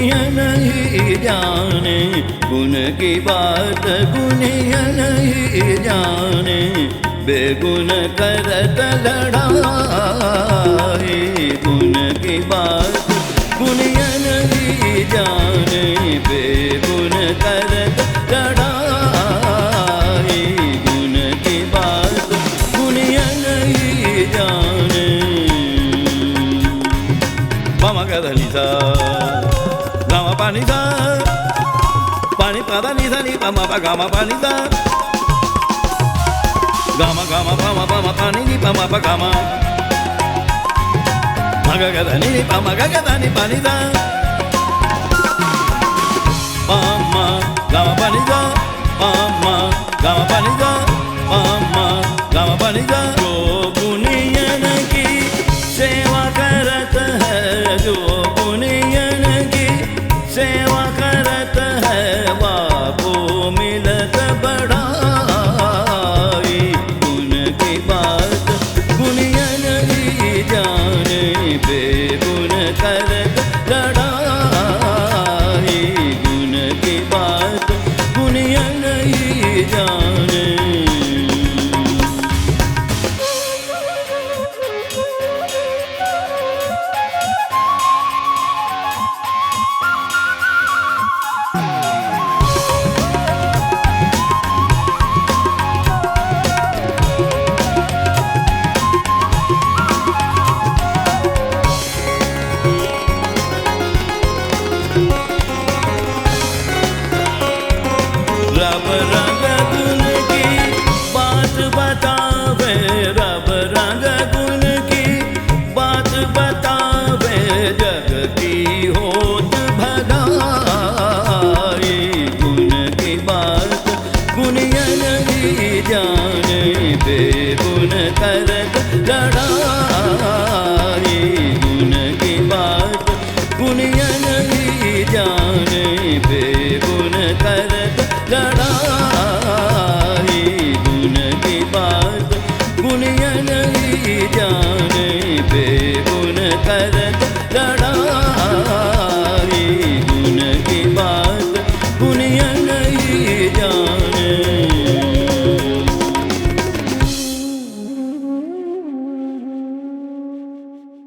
गुनिया नहीं जाने, गुण की बात गुनिया नहीं जाने, बेगुन करत लड़ाई। गुण की बात गुनिया नहीं जाने, बेगुन करत लड़ाई। गुण की बात गुनिया नहीं जाने। Mama gadalisa, gama panisa, pani pada nisa ni pama pa gama panisa, gama gama pama pama pani ni pama pa gama, maga gadani ni pama gadani panisa, pama gama panisa, pama gama panisa, pama gama panisa. जो गुनियन की सेवा करत है, जो गुनियन की सेवा करत है, बापो मिलत बढ़ाई। गुण की बात गुनियन ही जाने, बेगुन करत लड़ाई। गुण की बात गुनियन ही जाने। रब रंग गुण की बात बतावे, रब रंग गुण की बात बतावे, जग की होत भगाई। गुण की बात गुनिया नहीं जाने, बेगुन करत लड़ाई। गुण की बात गुनिया नहीं जाने, बेगुन करत लड़ाई। गुण की बात गुनिया नहीं जाने, बेगुन करत लड़ाई। गुण की बात गुनिया नहीं जाने।